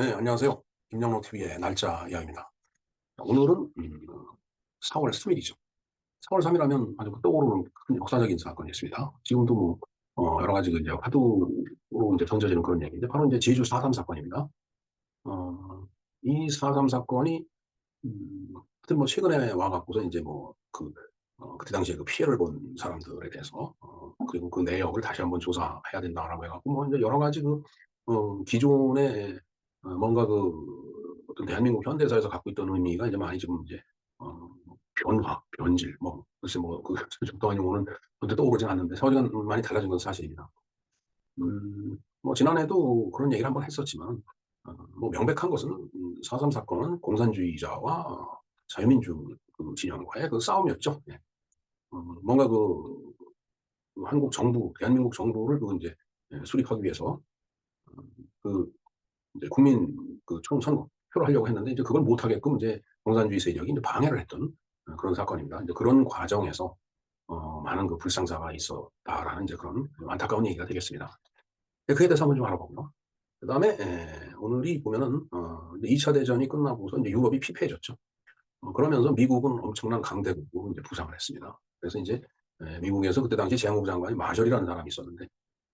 네, 안녕하세요. 김영로 TV의 날짜 이야기입니다. 오늘은 4월 3일이죠. 4월 3일 하면 아주 떠오르는 큰 역사적인 사건이 있습니다. 지금도 뭐 여러 가지 이제 화두로 이제 던져지는 그런 얘기인데 바로 이제 제주 4.3 사건입니다. 이 4.3 사건이 하여튼 뭐 최근에 와갖고서 이제 뭐 그때 당시에 그 피해를 본 사람들에 대해서 그리고 그 내역을 다시 한번 조사해야 된다라고 해갖고 뭐 이제 여러 가지 기존에 뭔가 어떤 대한민국 현대사에서 갖고 있던 의미가 이제 많이 지금 이제 변화, 변질, 뭐 글쎄 뭐그 적당히 용어는 언제 떠오르진 않는데 사회가 많이 달라진 건 사실입니다. 뭐 지난해도 그런 얘기를 한번 했었지만 뭐 명백한 것은 4.3 사건은 공산주의자와 자유민주 그 진영과의 그 싸움이었죠. 예. 뭔가 그 한국 정부, 대한민국 정부를 이제 수립하기 위해서 그 이제 국민 그 총선거 표를 하려고 했는데 이제 그걸 못하게끔 이제 공산주의 세력이 이제 방해를 했던 그런 사건입니다. 이제 그런 과정에서 많은 그 불상사가 있었다라는 이제 그런 안타까운 얘기가 되겠습니다. 그에 대해서 한번 좀 알아보고요. 그다음에 오늘이 보면은 2차 대전이 끝나고서 이제 유럽이 피폐해졌죠. 그러면서 미국은 엄청난 강대국으로 이제 부상을 했습니다. 그래서 이제 미국에서 그때 당시 재무부 장관이 마셜이라는 사람이 있었는데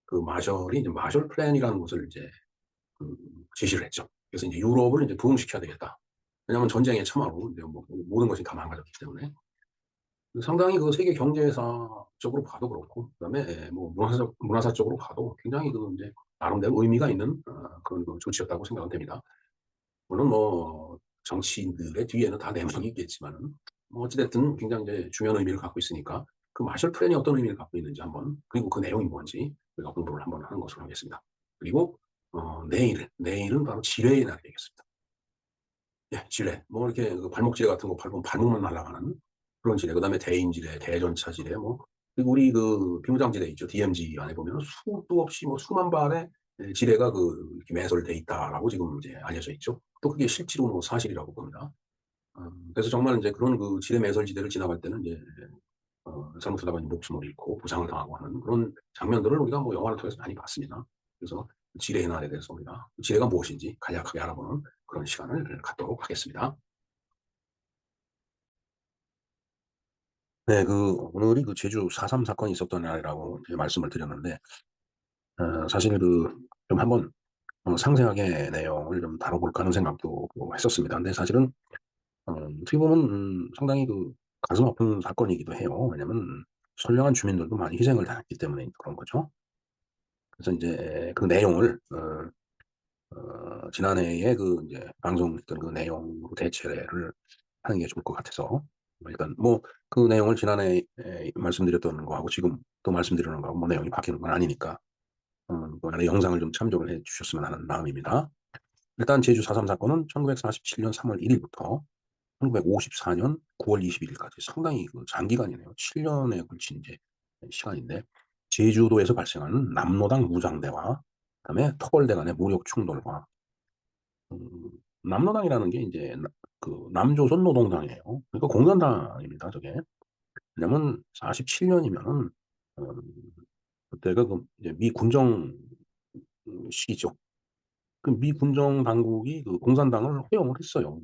그 마셜이 이제 마셜 플랜이라는 것을 이제 그 제시를 했죠. 그래서 이제 유럽을 이제 부흥시켜야 되겠다. 왜냐하면 전쟁의 참화로 이제 뭐 모든 것이 다 망가졌기 때문에 상당히 그 세계 경제사적으로 봐도 그렇고 그다음에 뭐 문화사적으로 봐도 굉장히 그 이제 나름대로 의미가 있는 그런 그 조치였다고 생각은 됩니다. 물론 뭐 정치인들의 뒤에는 다 내막이 있겠지만은 뭐 어찌됐든 굉장히 이제 중요한 의미를 갖고 있으니까 그 마셜 플랜이 어떤 의미를 갖고 있는지 한번 그리고 그 내용이 뭔지 우리가 공부를 한번 하는 것으로 하겠습니다. 그리고 내일은 바로 지뢰의 날이 되겠습니다. 예, 지뢰. 뭐 이렇게 그 발목 지뢰 같은 거 밟으면 발목만 날아가는 그런 지뢰. 그다음에 대인 지뢰, 대전차 지뢰 뭐 그리고 우리 그 비무장 지대 있죠. DMZ 안에 보면 수도 없이 뭐 수만 발의 지뢰가 이렇게 매설돼 있다라고 지금 이제 알려져 있죠. 또 그게 실제로 뭐 사실이라고 봅니다. 그래서 정말 이제 그런 그 지뢰 매설 지대를 지나갈 때는 이제 잘못하다가 이제 목숨을 잃고 부상을 당하고 하는 그런 장면들을 우리가 뭐 영화를 통해서 많이 봤습니다. 그래서 지뢰의 날에 대해서 우리가 지뢰가 무엇인지 간략하게 알아보는 그런 시간을 갖도록 하겠습니다. 네, 오늘이 그 제주 4.3 사건이 있었던 날이라고 이제 말씀을 드렸는데, 사실 좀 한번 상세하게 내용을 좀 다뤄볼까 하는 생각도 했었습니다. 근데 사실은, 어떻게 보면, 상당히 가슴 아픈 사건이기도 해요. 왜냐면, 선량한 주민들도 많이 희생을 당했기 때문에 그런 거죠. 그래서 이제 그 내용을, 지난해에 이제 방송했던 그 내용으로 대체를 하는 게 좋을 것 같아서, 일단 뭐 그 내용을 지난해 말씀드렸던 거하고 지금 또 말씀드리는 거하고 뭐 내용이 바뀌는 건 아니니까 그 안에 영상을 좀 참조를 해 주셨으면 하는 마음입니다. 일단 제주 4.3 사건은 1947년 3월 1일부터 1954년 9월 21일까지 상당히 장기간이네요. 7년에 걸친 이제 시간인데 제주도에서 발생한 남로당 무장대와 그다음에 터벌대 간의 무력 충돌과 음 남로당이라는 게 이제 남조선 노동당이에요. 그러니까 공산당입니다, 저게. 왜냐면 47년이면은 그때가 이제 미 군정 시기죠. 그 미 군정 당국이 공산당을 허용을 했어요.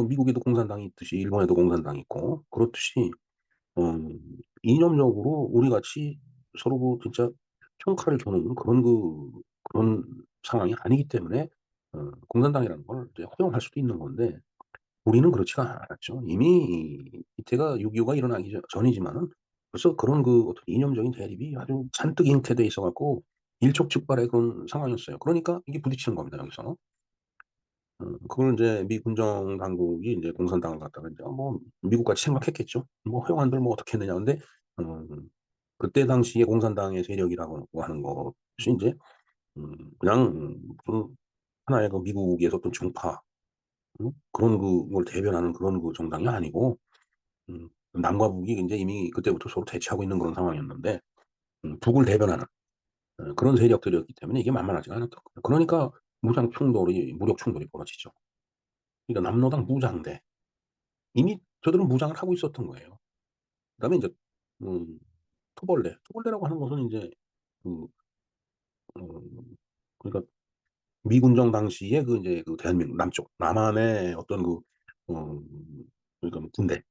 미국에도 공산당이 있듯이 일본에도 공산당이 있고 그렇듯이 음 이념적으로 우리 같이 서로 진짜 평가를 겨누는 그런 상황이 아니기 때문에 공산당이라는 걸 이제 허용할 수도 있는 건데 우리는 그렇지가 않았죠. 이미 이때가 6.25가 일어나기 전이지만은 벌써 그런 어떤 이념적인 대립이 아주 잔뜩 잉태돼 있어 갖고 일촉즉발의 그런 상황이었어요. 그러니까 이게 부딪히는 겁니다, 여기서. 그걸 인제 미 군정 당국이 인제 공산당을 갖다가 인제 뭐 미국같이 생각했겠죠. 뭐 "허용한들 뭐 어떻게 했느냐." 근데 그때 당시에 공산당의 세력이라고 하는 것이 인제 그냥 무슨 하나의 미국에서 어떤 정파 그런 걸 대변하는 그런 정당이 아니고 남과 북이 인제 이미 그때부터 서로 대치하고 있는 그런 상황이었는데 북을 대변하는 그런 세력들이었기 때문에 이게 만만하지가 않았던 거예요. 그러니까 무력 충돌이 벌어지죠. 그러니까 남로당 무장대. 이미 저들은 무장을 하고 있었던 거예요. 그다음에 인제 음 토벌대. 토벌대라고 하는 것은 인제 그 어 그러니까 미군정 당시에 그 이제 그 대한민국 남쪽 남한의 어떤 그 어 그러니까 뭐 군대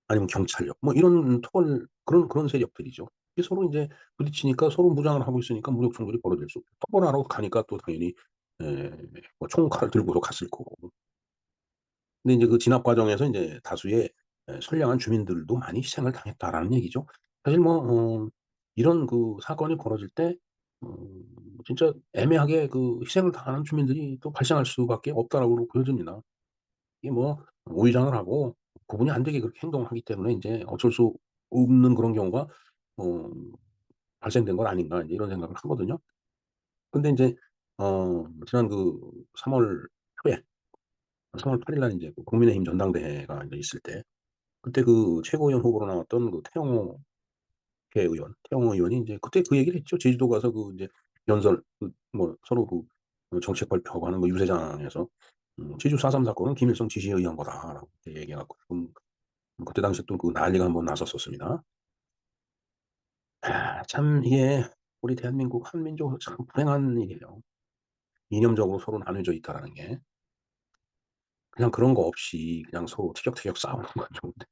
아니면 경찰력 뭐 이런 토벌 그런 세력들이죠. 이게 서로 인제 부딪히니까 서로 무장을 하고 있으니까 무력 충돌이 벌어질 수 토벌하러 가니까 또 당연히 뭐 총칼을 들고도 갔을 거고. 근데 인제 그 진압 과정에서 인제 다수의 선량한 주민들도 많이 희생을 당했다라는 얘기죠. 사실 뭐 이런 그 사건이 벌어질 때 어 진짜 애매하게 그 희생을 당하는 주민들이 또 발생할 수밖에 없다라고 보여집니다. 이게 뭐 오해장을 하고 구분이 안 되게 그렇게 행동을 하기 때문에 인제 어쩔 수 없는 그런 경우가 어 발생된 건 아닌가 인제 이런 생각을 하거든요. 근데 인제 지난 그 3월 초에 3월 8일 날 인제 그 국민의힘 전당대회가 인제 있을 때 그때 그 최고위원 후보로 나왔던 그 태영호 의원이 인제 그때 그 얘기를 했죠. 제주도 가서 그 인제 연설 그 뭐 서로 그 정책 발표하고 하는 거 유세장에서 "제주 4.3 사건은 김일성 지시에 의한 거다."라고 이렇게 얘기해 갖고 그때 당시에 또 그 난리가 한번 났었었습니다. 참 이게 우리 대한민국 한민족으로 참 불행한 일이에요. 이념적으로 서로 나눠져 있다라는 게. 그냥 그런 거 없이 그냥 서로 티격태격 싸우는 건 좋은데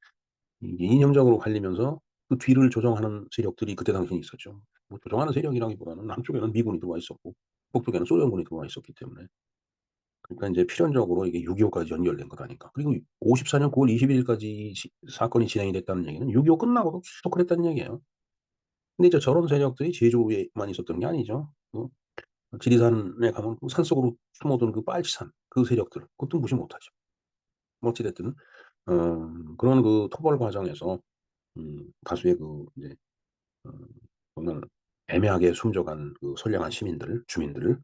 이게 이념적으로 갈리면서 그 뒤를 조정하는 세력들이 그때 당시에 있었죠. 뭐 조정하는 세력이라기보다는 남쪽에는 미군이 들어와 있었고 북쪽에는 소련군이 들어와 있었기 때문에. 그러니까 인제 필연적으로 이게 6.25 까지 연결된 거라니까. 그리고 54년 9월 21 일까지 사건이 진행이 됐다는 얘기는 6.25 끝나고도 계속 그랬다는 얘기예요. 근데 이제 저런 세력들이 제주에만 있었던 게 아니죠. 지리산에 가면 그 산속으로 숨어든 그 빨치산 그 세력들 그것도 무시 못하죠. 뭐 어찌 됐든 그런 그 토벌 과정에서 다수의 그 이제 어 정말 애매하게 숨져간 그 선량한 시민들, 주민들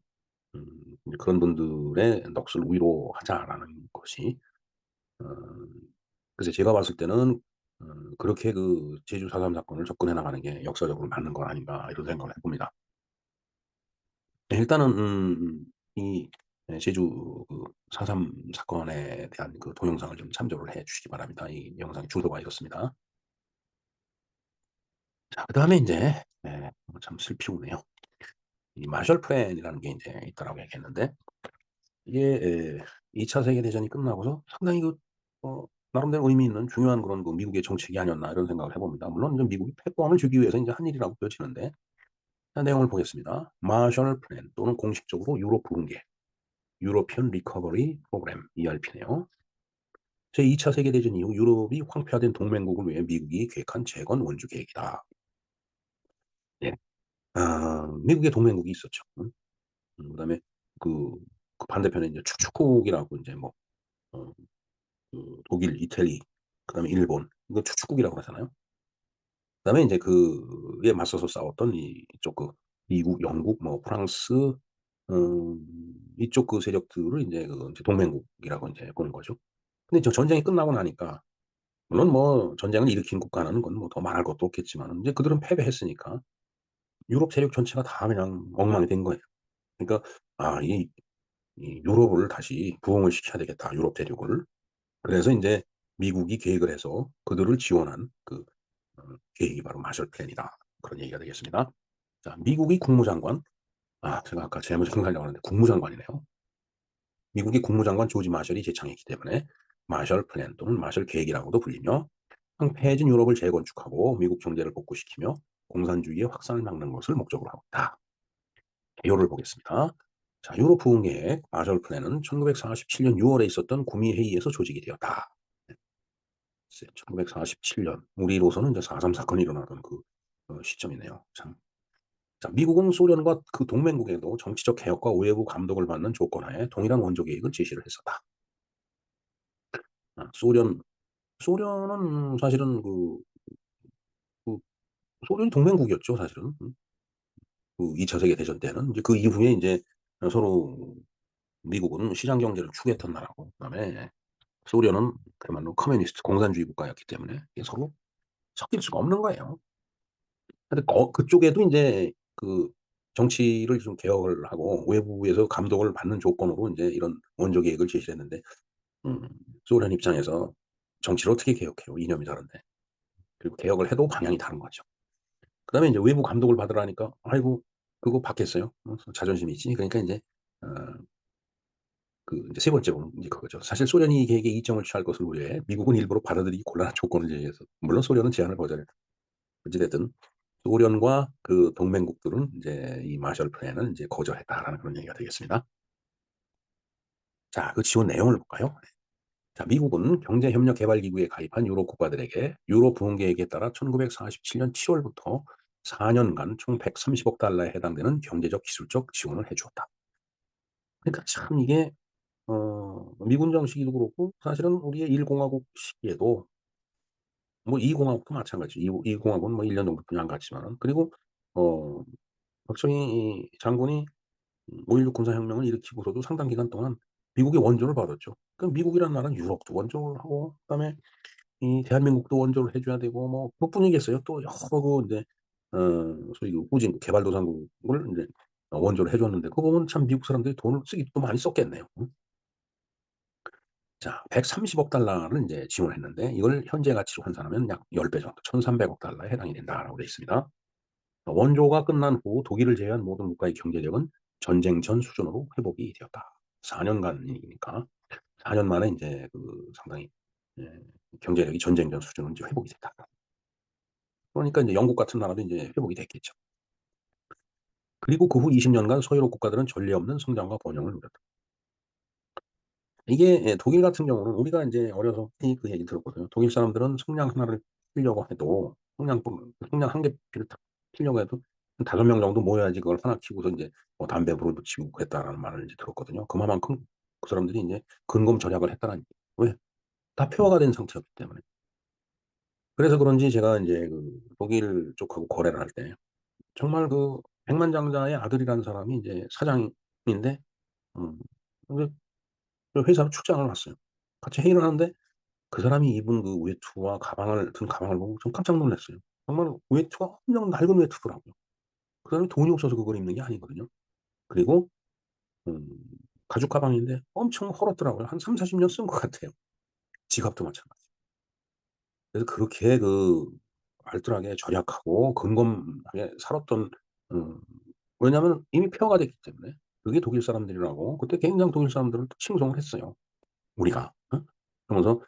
이제 그런 분들의 넋을 위로하자라는 것이 어 글쎄 제가 봤을 때는 그렇게 그 제주 4.3 사건을 접근해 나가는 게 역사적으로 맞는 건 아닌가 이런 생각을 해 봅니다. 네 일단은 이 제주 그 4.3 사건에 대한 그 동영상을 좀 참조를 해 주시기 바랍니다. 이 영상의 주소가 이렇습니다. 자 그다음에 인제 참 슬피우네요. 이 마셜 플랜이라는 게 인제 있다라고 얘기했는데 이게 2차 세계 대전이 끝나고서 상당히 그 나름대로 의미 있는 중요한 그런 그 미국의 정책이 아니었나 이런 생각을 해 봅니다. 물론 이제 미국이 패권을 주기 위해서 인제 한 일이라고 보여지는데 자 내용을 보겠습니다. 마셜 플랜 또는 공식적으로 유럽 부흥계 유로피언 리커버리 프로그램 ERP네요. 제2차 세계 대전 이후 유럽이 황폐화된 동맹국을 위해 미국이 계획한 재건 원조 계획이다. 예. 미국의 동맹국이 있었죠. 그다음에 그 반대편에 인제 추축국이라고 인제 뭐 어 독일, 이태리 그다음에 일본 이거 추축국이라고 그러잖아요. 그다음에 인제 그에 맞서서 싸웠던 이쪽 그 미국, 영국, 뭐 프랑스 이쪽 그 세력들을 인제 그 인제 동맹국이라고 인제 보는 거죠. 근데 저 전쟁이 끝나고 나니까 물론 뭐 전쟁을 일으킨 국가는 그건 뭐 더 말할 것도 없겠지만은 인제 그들은 패배했으니까 유럽 세력 전체가 다 그냥 엉망이 된 거예요. 그러니까 '아 이 유럽을 다시 부흥을 시켜야 되겠다, 유럽 대륙을.' 그래서 인제 미국이 계획을 해서 그들을 지원한 그 계획이 바로 마셜 플랜이다. 그런 얘기가 되겠습니다. 자 미국의 국무장관 제가 아까 잘못 생각하려고 하는데 국무장관이네요. 미국의 국무장관 조지 마셜이 제창했기 때문에 마셜 플랜 또는 마셜 계획이라고도 불리며 황폐해진 유럽을 재건축하고 미국 경제를 복구시키며 공산주의의 확산을 막는 것을 목적으로 하고 있다. 개요를 보겠습니다. 자 유럽 부흥 계획 마셜 플랜은 1947년 6 월에 있었던 구미 회의에서 조직이 되었다. 글쎄 1947년 우리로서는 이제 4.3 사건이 일어나던 그 시점이네요. 참. 자 미국은 소련과 그 동맹국에도 정치적 개혁과 외부 감독을 받는 조건하에 동일한 원조 계획을 제시를 했었다. 소련은 사실은 그 소련이 동맹국이었죠 사실은. 그 2차 세계 대전 때는. 이제 그 이후에 인제 서로 미국은 시장 경제를 추구했던 나라고 그다음에 소련은 그야말로 커뮤니스트 공산주의 국가였기 때문에 이게 서로 섞일 수가 없는 거예요. 근데 그쪽에도 인제 그 정치를 좀 개혁을 하고 외부에서 감독을 받는 조건으로 인제 이런 원조 계획을 제시를 했는데 음 소련 입장에서 정치를 어떻게 개혁해요, 이념이 다른데. 그리고 개혁을 해도 방향이 다른 거죠. 그다음에 인제 외부 감독을 받으라니까 "아이고 그거 받겠어요? 자존심이 있지." 그러니까 인제 어 이제 세 번째로는 이제 그거죠. 사실 소련이 이 계획에 이점을 취할 것을 우려해 미국은 일부러 받아들이기 곤란한 조건을 제기해서, 물론 소련은 제안을 거절했다. 어찌 됐든 소련과 그 동맹국들은 인제 이 마셜 플랜을 인제 거절했다라는 그런 얘기가 되겠습니다. 자, 그 지원 내용을 볼까요? 자, 미국은 경제협력개발기구에 가입한 유럽 국가들에게 유럽 부흥 계획에 따라 1947년 7 월부터 4 년간 총 130억 달러에 해당되는 경제적, 기술적 지원을 해 주었다. 그러니까 참 이게 미군 정시기도 그렇고 사실은 우리의 1 공화국 시기에도, 뭐 2 공화국도 마찬가지죠. 이 공화국은 뭐 1년 정도 분양 갔지만은, 그리고 어 박정희 장군이 5.16 군사혁명을 일으키고서도 상당 기간 동안 미국의 원조를 받았죠. 그 미국이라는 나라는 유럽도 원조를 하고, 그다음에 이 대한민국도 원조를 해 줘야 되고, 뭐 그것뿐이겠어요. 또 여러 그 인제 어 소위 그 후진 개발도상국을 인제 원조를 해 줬는데, 그거 보면 참 미국 사람들이 돈을 쓰기도 또 많이 썼겠네요. 자, 130억 달러를 인제 지원했는데, 이걸 현재 가치로 환산하면 약 10배 정도, 1,300억 달러에 해당이 된다라고 되어 있습니다. 원조가 끝난 후 독일을 제외한 모든 국가의 경제력은 전쟁 전 수준으로 회복이 되었다. 4 년간이니까 4년 만에 인제 상당히, 예, 경제력이 전쟁 전 수준으로 인제 회복이 됐다. 그러니까 인제 영국 같은 나라도 인제 회복이 됐겠죠. 그리고 그 후 20 년간 서유럽 국가들은 전례 없는 성장과 번영을 누렸다. 이게, 독일 같은 경우는 우리가 인제 어려서 흔히 그 얘기 들었거든요. 독일 사람들은 성냥 하나를 피려고 해도, 성냥 한 개 피를 탁 피려고 해도 한 5명 정도 모여야지 그걸 하나 피우고서 인제 뭐 담배 불을 붙이고 그랬다라는 말을 인제 들었거든요. 그만큼 그 사람들이 인제 근검 절약을 했다는 얘기예요. 왜? 다 폐허가 된 상태였기 때문에. 그래서 그런지 제가 인제 독일 쪽하고 거래를 할 때 정말 백만장자의 아들이라는 사람이 인제 사장인데, 음 근데 그 회사로 출장을 왔어요. 같이 회의를 하는데 그 사람이 입은 그 외투와 가방을 보고 좀 깜짝 놀랐어요. 정말 외투가 엄청 낡은 외투더라고요. 그 사람이 돈이 없어서 그걸 입는 게 아니거든요. 그리고 음 가죽 가방인데 엄청 헐었더라고요. 한 30-40년 쓴 것 같아요. 지갑도 마찬가지. 그래서 그렇게 알뜰하게 절약하고 근검하게 살았던, 음 왜냐하면 이미 폐허가 됐기 때문에. 그게 독일 사람들이라고 그때 굉장히 독일 사람들을 또 칭송을 했어요, 우리가. 그러면서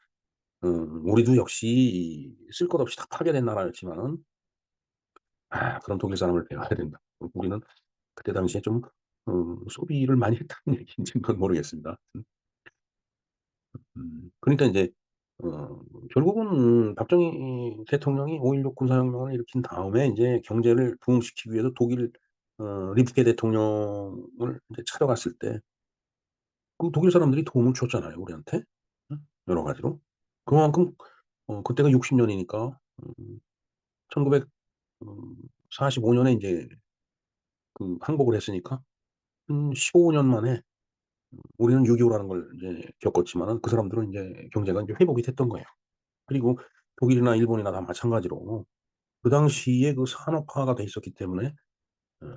우리도 역시 쓸 것 없이 다 파괴된 나라였지만은, 그런 독일 사람을 배워야 된다. 우리는 그때 당시에 좀 소비를 많이 했다는 얘기인지는 그건 모르겠습니다. 그러니까 인제 결국은 박정희 대통령이 5.16 군사혁명을 일으킨 다음에 인제 경제를 부흥시키기 위해서 독일 리프케 대통령을 인제 찾아갔을 때 그 독일 사람들이 도움을 줬잖아요, 우리한테. 여러 가지로. 그만큼 그때가 60 년이니까 1900 45 년에 인제 항복을 했으니까 15년 만에, 우리는 6.25 라는 걸 이제 겪었지만은 그 사람들은 인제 경제가 인제 회복이 됐던 거예요. 그리고 독일이나 일본이나 다 마찬가지로 그 당시에 산업화가 돼 있었기 때문에 어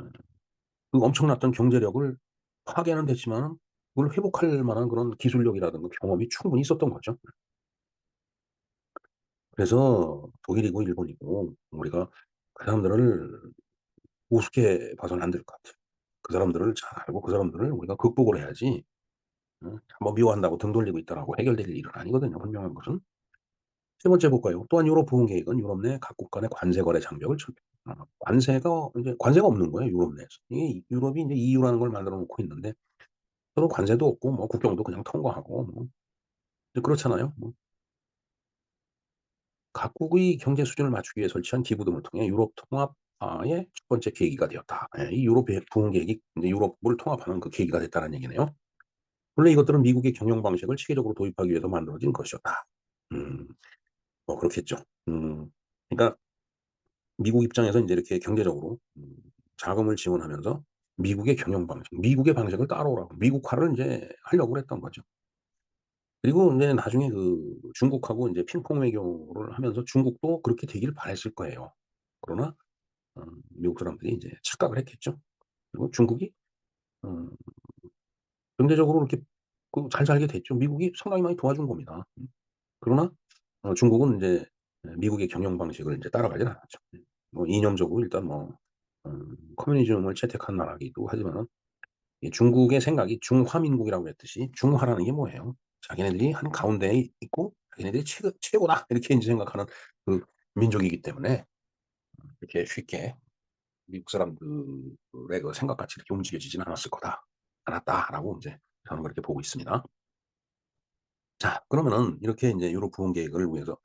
엄청났던 경제력을 파괴는 됐지만은 그걸 회복할 만한 그런 기술력이라든가 경험이 충분히 있었던 거죠. 그래서 독일이고 일본이고 우리가 그 사람들을 우습게 봐서는 안 될 것 같아요. 그 사람들을 잘 알고 그 사람들을 우리가 극복을 해야지, 뭐 미워한다고 등 돌리고 있다라고 해결될 일은 아니거든요, 분명한 것은. 세 번째 볼까요? 또한 유럽 부흥 계획은 유럽 내 각국 간의 관세 거래 장벽을 관세가 인제 관세가 없는 거예요, 유럽 내에서. 이게 유럽이 인제 EU라는 걸 만들어 놓고 있는데 서로 관세도 없고 뭐 국경도 그냥 통과하고 뭐 이제 그렇잖아요. 뭐 각국의 경제 수준을 맞추기 위해 설치한 기구 등을 통해 유럽 통합화의 첫 번째 계기가 되었다. 예, 이 유럽 부흥 계획이 인제 유럽을 통합하는 그 계기가 됐다는 얘기네요. 원래 이것들은 미국의 경영 방식을 체계적으로 도입하기 위해서 만들어진 것이었다. 음 뭐 그렇겠죠. 그러니까 미국 입장에서 인제 이렇게 경제적으로 자금을 지원하면서 미국의 경영 방식, 미국의 방식을 따라오라고 미국화를 인제 하려고 그랬던 거죠. 그리고 인제 나중에 중국하고 인제 핑퐁 외교를 하면서 중국도 그렇게 되기를 바랐을 거예요. 그러나 미국 사람들이 인제 착각을 했겠죠. 그리고 중국이 어 경제적으로 이렇게 잘 살게 됐죠. 미국이 상당히 많이 도와준 겁니다. 그러나 중국은 인제 미국의 경영 방식을 인제 따라가진 않았죠. 뭐 이념적으로 일단 뭐 커뮤니즘을 채택한 나라이기도 하지만은 이 중국의 생각이 중화민국이라고 했듯이 중화라는 게 뭐예요? 자기네들이 한가운데에 있고 자기네들이 최고다 이렇게 인제 생각하는 그 민족이기 때문에 이렇게 쉽게 미국 사람들의 그 생각같이 이렇게 움직여지지는 않았다라고 인제 저는 그렇게 보고 있습니다. 자, 그러면은 이렇게 인제 유럽 부흥 계획을 위해서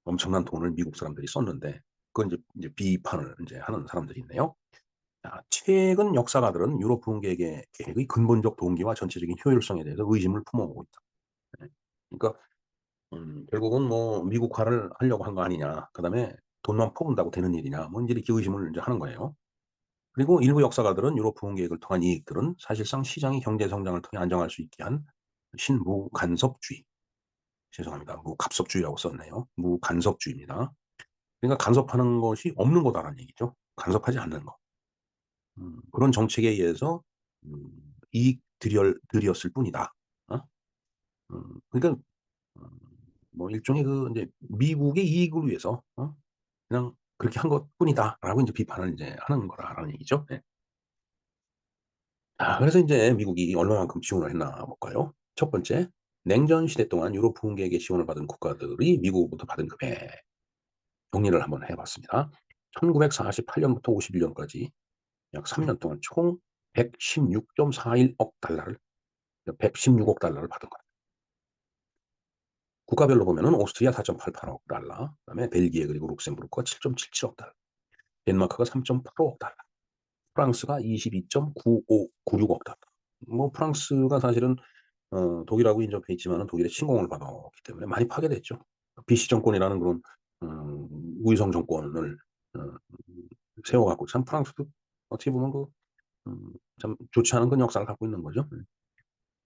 엄청난 돈을 미국 사람들이 썼는데 그건 인제 비판을 인제 하는 사람들이 있네요. 자, 최근 역사가들은 유럽 부흥 계획의 근본적 동기와 전체적인 효율성에 대해서 의심을 품어오고 있다. 네. 그러니까 결국은 뭐 미국화를 하려고 한 거 아니냐. 그다음에 돈만 퍼붓는다고 되는 일이냐. 뭐 인제 이렇게 의심을 인제 하는 거예요. 그리고 일부 역사가들은 유럽 부흥 계획을 통한 이익들은 사실상 시장의 경제 성장을 통해 안정할 수 있게 한 신무간섭주의, 죄송합니다. 무갑석주의라고 썼네요. 무간섭주의입니다. 그러니까 간섭하는 것이 없는 거다라는 얘기죠. 간섭하지 않는 거. 그런 정책에 의해서 이익들이었을 뿐이다. 어? 그러니까 음 뭐 일종의 그 인제 미국의 이익을 위해서 그냥 그렇게 한 것뿐이다라고 인제 비판을 인제 하는 거다라는 얘기죠. 네. 그래서 인제 미국이 얼마만큼 지원을 했나 볼까요? 첫 번째, 냉전 시대 동안 유럽 부흥 계획에 지원을 받은 국가들이 미국으로부터 받은 금액 정리를 한번 해 봤습니다. 1948 년부터 51 년까지 약 3년 동안 총 116.41억 달러를 116억 달러를 받은 거예요. 국가별로 보면은 오스트리아 4.88억 달러, 그다음에 벨기에 그리고 룩셈부르크가 7.77억 달러, 덴마크가 3.85억 달러, 프랑스가 22.9596억 달러. 뭐 프랑스가 사실은 독일하고 인접해 있지만은 독일의 침공을 받았기 때문에 많이 파괴됐죠. 비시 정권이라는 그런 우위성 정권을 어 세워 갖고 참 프랑스도 어떻게 보면 참 좋지 않은 그런 역사를 갖고 있는 거죠.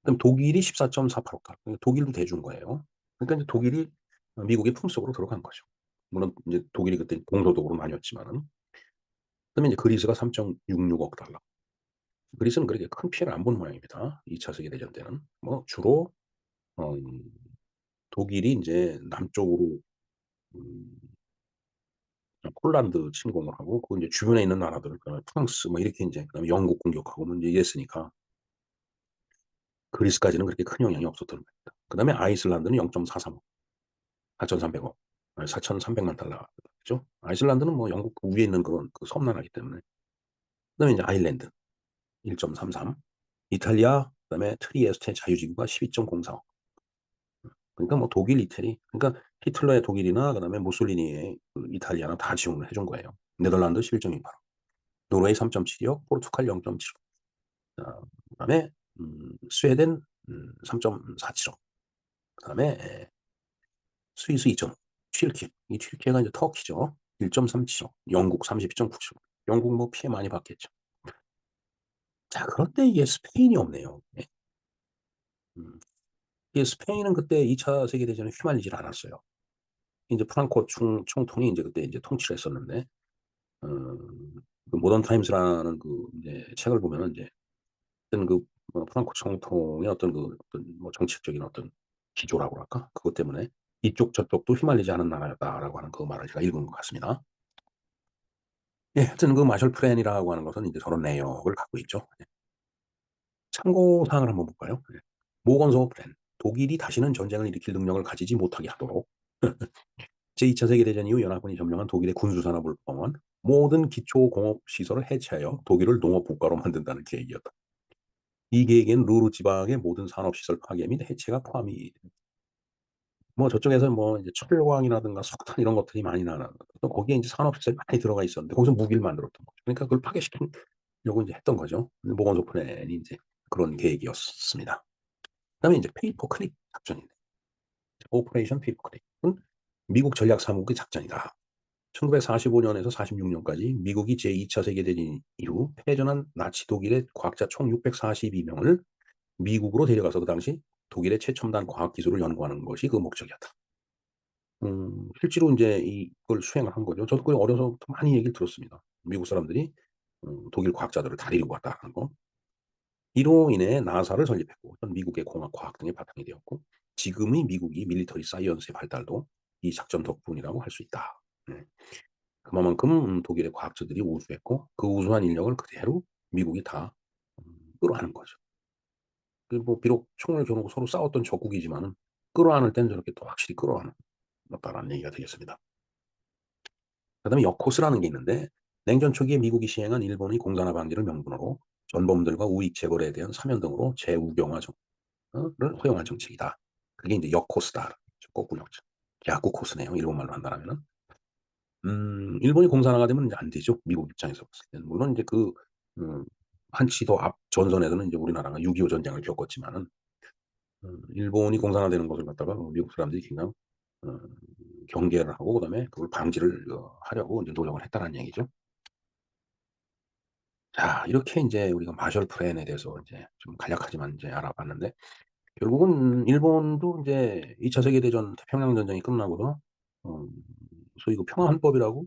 그럼 독일이 14.48억 달러. 그러니까 독일도 대준 거예요. 그러니까 인제 독일이 미국의 품속으로 들어간 거죠. 물론 인제 독일이 그때 공소독으로 나뉘었지만은. 그다음에 인제 그리스가 3.66억 달러. 그리스는 그렇게 큰 피해를 안 본 모양입니다. 2차 세계 대전 때는. 뭐 주로 음 독일이 인제 남쪽으로 음 폴란드 침공을 하고 그 인제 주변에 있는 나라들 그다음에 프랑스 뭐 이렇게 인제 그다음에 영국 공격하고 뭐 인제 이랬으니까 그리스까지는 그렇게 큰 영향이 없었던 겁니다. 그다음에 아이슬란드는 0.43억, 4,300억. 4,300만 달러 죠. 아이슬란드는 뭐 영국 그 위에 있는 그런 그 섬나라이기 때문에. 그다음에 인제 아일랜드 1.33, 이탈리아 그다음에 트리에스테 자유지구가 12.04억. 그러니까 뭐 독일, 이태리 그러니까 히틀러의 독일이나 그다음에 무솔리니의 그 이탈리아나 다 지원을 해준 거예요. 네덜란드 11.28억, 노르웨이 3.72억, 포르투갈 0.7억. 그다음에 스웨덴 3.47억. 그다음에 스위스 2.5억. 튀르키, 이 튀르키예가 이제 터키죠. 1.37억. 영국 32.97억. 영국 뭐 피해 많이 봤겠죠. 자, 그런데 이게 스페인이 없네요. 예. 음. 이게 스페인은 그때 2차 세계 대전에 휘말리질 않았어요. 인제 프랑코 총통이 인제 그때 인제 통치를 했었는데 그 모던 타임스라는 그 인제 책을 보면은 인제 어떤 그 프랑코 총통의 어떤 뭐 정치적인 어떤 기조라고 할까? 그것 때문에 "이쪽 저쪽도 휘말리지 않은 나라였다."라고 하는 그 말을 제가 읽은 것 같습니다. 예, 하여튼 그 마셜 플랜이라고 하는 것은 인제 저런 내역을 갖고 있죠. 예. 참고 사항을 한번 볼까요? 예. 모건소 플랜. 독일이 다시는 전쟁을 일으킬 능력을 가지지 못하게 하도록 제2차 세계 대전 이후 연합군이 점령한 독일의 군수 산업을 포함한 모든 기초 공업 시설을 해체하여 독일을 농업 국가로 만든다는 계획이었다. 이 계획에는 루르 지방의 모든 산업 시설 파괴 및 해체가 포함이 뭐 저쪽에서 뭐 이제 철광이라든가 석탄 이런 것들이 많이 또 거기에 인제 산업 시설이 많이 들어가 있었는데 거기서 무기를 만들었던 거죠. 그러니까 그걸 파괴시키려고 인제 했던 거죠. 모건소 플랜이 인제 그런 계획이었습니다. 그다음에 인제 페이퍼 클립 작전인데 오퍼레이션 페이퍼 클립은 미국 전략 사무국의 작전이다. 1945 년에서 46 년까지 미국이 제2차 세계대전 이후 패전한 나치 독일의 과학자 총 642 명을 미국으로 데려가서 그 당시 독일의 최첨단 과학 기술을 연구하는 것이 그 목적이었다. 실제로 인제 이걸 수행을 한 거죠. 저도 그 어려서부터 많이 얘기를 들었습니다. 미국 사람들이 독일 과학자들을 다리려고 왔다라는 거. 이로 인해 나사를 설립했고 전 미국의 공학 과학 등이 바탕이 되었고 지금의 미국이 밀리터리 사이언스의 발달도 이 작전 덕분이라고 할 수 있다. 네. 그만큼 독일의 과학자들이 우수했고 그 우수한 인력을 그대로 미국이 다 끌어안은 거죠. 그 뭐 비록 총을 겨누고 서로 싸웠던 적국이지만은 끌어안을 때는 저렇게 또 확실히 끌어안았다라는 얘기가 되겠습니다. 그다음에 역호스라는 게 있는데 냉전 초기에 미국이 시행한 일본의 공산화 방지를 명분으로 전범들과 우익 재벌에 대한 사면 등으로 재우경화 를 허용한 정책이다. 그게 인제 역코스다. 거꾸로죠. 야구 코스네요. 일본말로 한다라면은. 일본이 공산화가 되면 인제 안 되죠. 미국 입장에서 봤을 때는. 물론 인제 음 한치 더 앞 전선에서는 인제 우리나라가 6.25 전쟁을 겪었지만은 일본이 공산화되는 것을 갖다가 미국 사람들이 굉장히 어 경계를 하고 그다음에 그걸 방지를 하려고 인제 노력을 했다라는 얘기죠. 자 이렇게 인제 우리가 마셜 플랜에 대해서 인제 좀 간략하지만 인제 알아봤는데 결국은 일본도 인제 2차 세계대전 태평양 전쟁이 끝나고서 어 소위 그 평화헌법이라고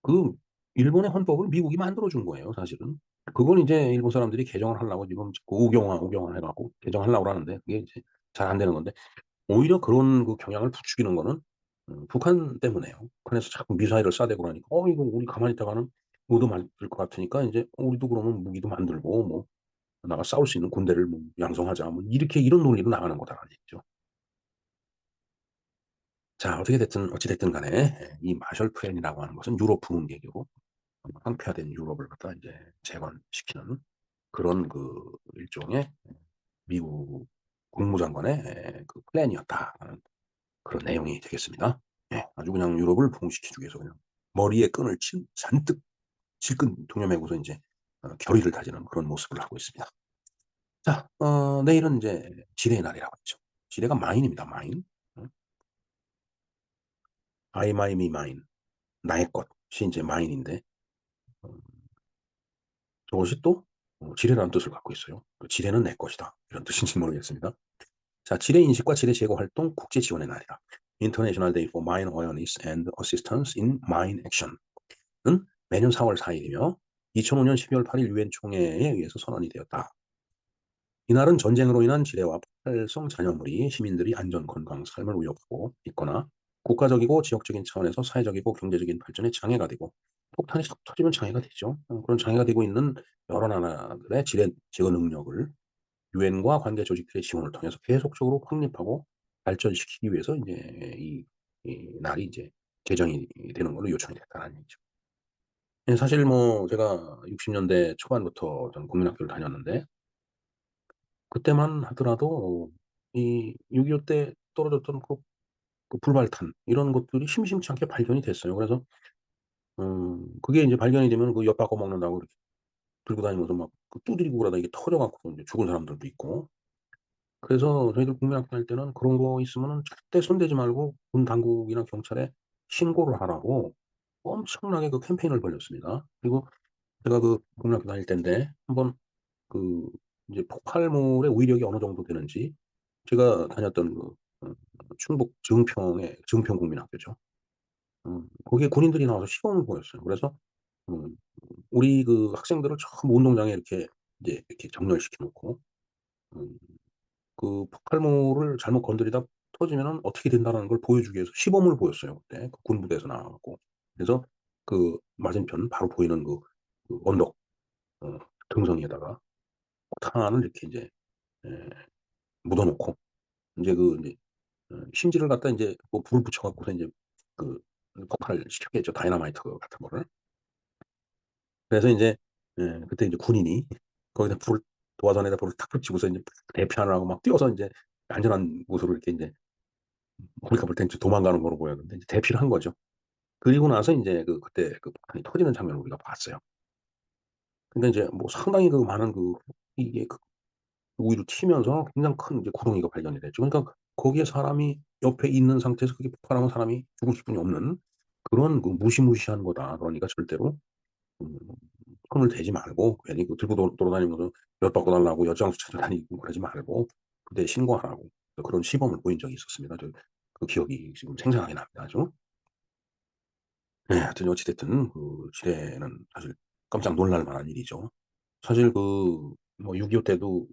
그 일본의 헌법을 미국이 만들어 준 거예요 사실은. 그걸 인제 일본 사람들이 개정을 하려고 지금 자꾸 우경화 해 갖고 개정하려고 그러는데 그게 이제 잘 안 되는 건데 오히려 그런 그 경향을 부추기는 거는 북한 때문에요. 북한에서 자꾸 미사일을 쏴대고 그러니까 이거 우리 가만히 있다가는 의도 맞을 것 같으니까 인제 우리도 그러면 무기도 만들고 뭐 나가 싸울 수 있는 군대를 뭐 양성하자." 뭐 이렇게 이런 논리로 나가는 거다라는 얘기죠. 자 어떻게 됐든 어찌 됐든 간에 이 마셜 플랜이라고 하는 것은 유럽 부흥 계기로 황폐화된 유럽을 갖다가 인제 재건시키는 그런 일종의 미국 국무장관의 그 플랜이었다라는 그런 내용이 되겠습니다. 예. 아주 그냥 유럽을 부흥시키기 위해서 그냥 머리에 끈을 친 잔뜩 질끈 동여매고서 인제 결의를 다지는 그런 모습을 하고 있습니다. 자 내일은 인제 지뢰의 날이라고 했죠. 지뢰가 마인입니다, 마인. 음. I my me mine. 나의 것이 인제 마인인데 어 저것이 또 지뢰라는 뜻을 갖고 있어요. 그 '지뢰는 내 것이다.' 이런 뜻인지 모르겠습니다. 자 지뢰 인식과 지뢰 제거 활동 국제 지원의 날이다. International Day for Mine Awareness and Assistance in Mine Action은 매년 4월 4 일이며 2005년 12월 8일 유엔 총회에 의해서 선언이 되었다. 이날은 전쟁으로 인한 지뢰와 폭발성 잔여물이 시민들의 안전, 건강, 삶을 위협하고 있거나 국가적이고 지역적인 차원에서 사회적이고 경제적인 발전에 장애가 되고 폭탄이 싹 터지면 장애가 되죠. 그런 장애가 되고 있는 여러 나라들의 지뢰 제거 능력을 유엔과 관계 조직들의 지원을 통해서 계속적으로 확립하고 발전시키기 위해서 인제 이 날이 이제 제정이 되는 걸로 요청이 됐다는 얘기죠. 예 사실 뭐 제가 60 년대 초반부터 저는 국민학교를 다녔는데 그때만 하더라도 이 6.25 때 떨어졌던 그 불발탄 이런 것들이 심심치 않게 발견이 됐어요. 그래서 그게 인제 발견이 되면 그 엿 바꿔 먹는다고 이렇게 들고 다니면서 막 두드리고 그러다가 이게 터져 갖고 인제 죽은 사람들도 있고. 그래서 저희들 국민학교 다닐 때는 그런 거 있으면은 절대 손대지 말고 군 당국이나 경찰에 신고를 하라고 엄청나게 그 캠페인을 벌였습니다. 그리고 제가 그 국민학교 다닐 때인데 한번 그 이제 폭발물의 위력이 어느 정도 되는지 제가 다녔던 충북 증평 국민학교죠. 거기에 군인들이 나와서 시범을 보였어요. 그래서 음 우리 그 학생들을 전부 운동장에 이렇게 이제 이렇게 정렬시켜 놓고 음 그 폭발물을 잘못 건드리다 터지면은 어떻게 된다라는 걸 보여주기 위해서 시범을 보였어요 그때 그 군부대에서 나와 갖고. 그래서 그 맞은편 바로 보이는 언덕 어 등성이에다가 폭탄을 이렇게 인제 예 묻어 놓고 인제 심지를 갖다 인제 뭐 불을 붙여 갖고서 인제 그 폭발을 시켰겠죠 다이너마이트 같은 거를. 그래서 인제 그때 인제 군인이 거기다 불을 도화선에다 불을 탁 붙이고서 인제 대피하느라고 막 뛰어서 인제 안전한 곳으로 이렇게 인제 우리가 볼 땐 좀 도망가는 거로 보였는데 이제 대피를 한 거죠. 그리고 나서 인제 그때 그 폭탄이 터지는 장면을 우리가 봤어요. 근데 인제 뭐 상당히 많은 이게 위로 튀면서 굉장히 큰 이제 구덩이가 발견이 됐죠. 그러니까 거기에 사람이 옆에 있는 상태에서 그게 폭발하면 사람이 죽을 수뿐이 없는 그런 무시무시한 거다. 그러니까 절대로 음 손을 대지 말고 괜히 들고 돌아다니면서 엿 받고 달라고 엿장수 찾아다니고 그러지 말고 부대에 신고하라고 그런 시범을 보인 적이 있었습니다. 그 기억이 지금 생생하게 납니다 아주. 네 하여튼 어찌 됐든 지뢰는 사실 깜짝 놀랄 만한 일이죠. 사실 뭐 6.25 때도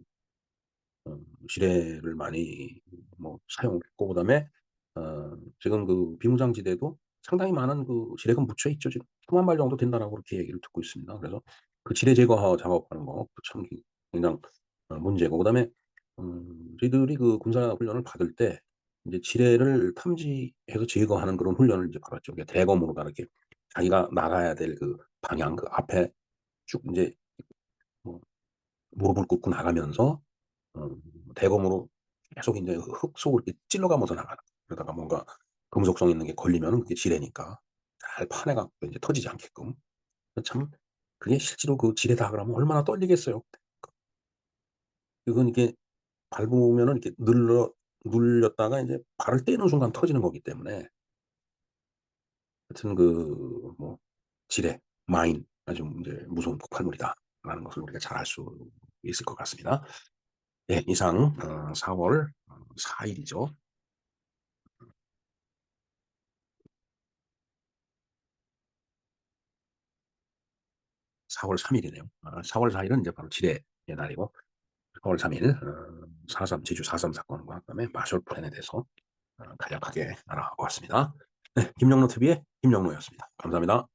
지뢰를 많이 뭐 사용했고 그다음에 지금 비무장지대도 상당히 많은 지뢰가 묻혀 있죠. 지금 10,000발 정도 된다라고 그렇게 얘기를 듣고 있습니다. 그래서 그 지뢰 제거 작업하는 거 참 굉장히 문제고 그다음에 저희들이 그 군사 훈련을 받을 때 이제 지뢰를 탐지해서 제거하는 그런 훈련을 이제 받았죠. 그게 대검으로다 이렇게 자기가 나가야 될 그 방향 그 앞에 쭉 인제 뭐 무릎을 꿇고 나가면서 어 대검으로 계속 인제 흙 속을 이렇게 찔러 가면서 나가는 그러다가 뭔가 금속성 있는 게 걸리면은 그게 지뢰니까 잘 파내 갖고 인제 터지지 않게끔. 참 그게 실제로 그 지뢰다 그러면 얼마나 떨리겠어요. 그건 이게 밟으면은 이렇게 눌렸다가 인제 발을 떼는 순간 터지는 거기 때문에 하여튼 그 뭐 지뢰, 마인 아주 인제 무서운 폭발물이다라는 것을 우리가 잘 알 수 있을 것 같습니다. 예 이상 4월 4 일이죠. 4월 3 일이네요. 4월 4 일은 이제 바로 지뢰의 날이고 4월 3일 4.3 제주 4.3 사건과 그다음에 마셜 플랜에 대해서 간략하게 알아보았습니다. 네 김영로 TV의 김영로였습니다. 감사합니다.